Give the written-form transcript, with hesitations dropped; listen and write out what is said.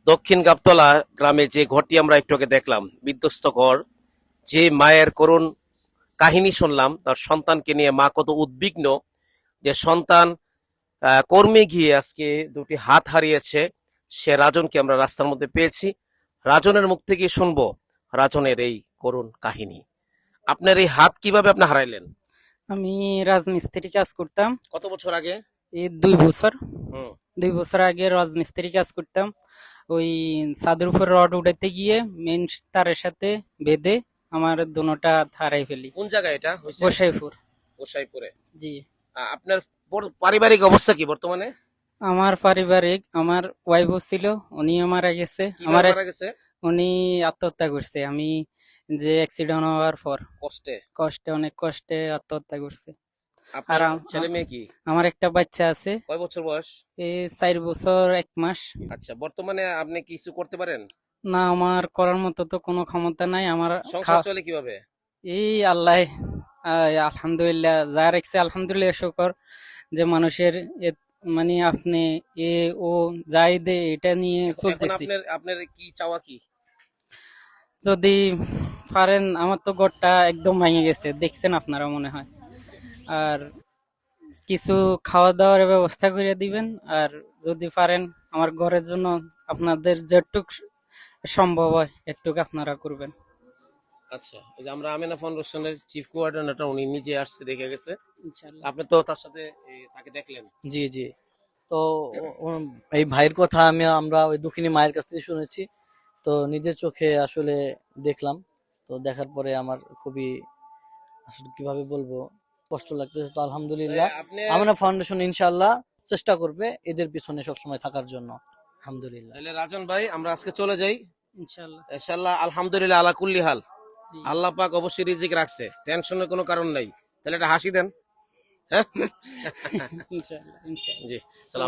দক্ষিণ গাবতলা গ্রামে যে ঘরটি আমরা একটু আগে দেখলাম, বিধ্বস্ত ঘর, যে মায়ের করুণ কাহিনী শুনলাম, তার সন্তানকে নিয়ে মা কত উদ্বিগ্ন, যে সন্তান কর্মে গিয়ে আজকে দুটি হাত হারিয়েছে। সে রাজনকে আমরা রাস্তার মধ্যে পেয়েছি। রাজনের মুখ থেকে শুনবো রাজনের এই করুণ কাহিনী। আপনার এই হাত কিভাবে আপনি হারাইলেন? আমি রাজমিস্ত্রি কাজ করতাম। কত বছর আগে? এই 2 বছর। হুম। 2 বছর আগে রাজমিস্ত্রি কাজ করতাম। ওই ছাদের উপর রড উঠাইতে গিয়ে মেন তারের সাথে বেঁধে আমার দুনোটা হাত হারাই ফেলি। কোন জায়গায় এটা হয়েছে? গোসাইপুর। গোসাইপুরে। জি। আপনার পারিবারিক অবস্থা কি বর্তমানে? আমার পারিবারিক, আমার ওয়াইফও ছিল, উনিও মারা গেছে। আমার কিভাবে মারা গেছে? উনি আত্মহত্যা করছে। আমি যে অ্যাক্সিডেন্ট হওয়ার পর কষ্টে? অনেক কষ্টে আত্মহত্যা করছে। আর আপনার ছেলে মেয়ে কি? আমার একটা বাচ্চা আছে, কয় বছর বয়স? 4 বছর 1 মাস। আচ্ছা, বর্তমানে আপনি কিছু করতে পারেন? না, আমার করার মতো তো কোনো ক্ষমতা নাই আমার। সংসার চলে কিভাবে? এই আল্লাহ, আলহামদুলিল্লাহ যা রাখছে, আলহামদুলিল্লাহ শুকর। যে মানুষের মানে আপনি এ ও যাই দে এটা নিয়ে এখন চলতেছি। আপনার আপনার কি চাওয়া কি? যদি পারেন, আমার তো ঘরটা একদম ভেঙে গেছে, দেখছেন আপনারা মনে হয়। আর কিছু খাওয়া দাওয়ার ব্যবস্থা করে দিবেন। আর যদি পারেন আমার ঘরের জন্য আপনাদের যেটুক সম্ভব হয় একটুক আপনারা করবেন। আচ্ছা, এই যে আমরা আমেনা ফাউন্ডেশনের চিফ কোঅর্ডিনেটর, উনি নিজে আসছে, দেখে গেছে। ইনশাআল্লাহ। আপনি তো তার সাথে তাকে দেখলেন। জি জি। তো এই ভাইয়ের কথা আমরা ওই দুঃখিনী মায়ের কাছ থেকে শুনেছি। তো নিজের চোখে আসলে দেখলাম। তো দেখার পরে আমার খুবই, আসলে কিভাবে বলবো, কষ্ট লাগতেছে। তো আলহামদুলিল্লাহ আপনি আমরা ফাউন্ডেশন ইনশাআল্লাহ চেষ্টা করবে এদের পিছনে সবসময় থাকার জন্য। আলহামদুলিল্লাহ। তাহলে রাজন ভাই, আমরা আজকে চলে যাই ইনশাআল্লাহ। ইনশাআল্লাহ। আলহামদুলিল্লাহ আলা কুল্লি হাল। আল্লাহ পাক অবশ্যই রিজিক রাখছে, টেনশনের কোনো কারণ নাই। তাহলে একটা হাসি দেন। হ্যাঁ। ইনশাআল্লাহ। জি, সালাম।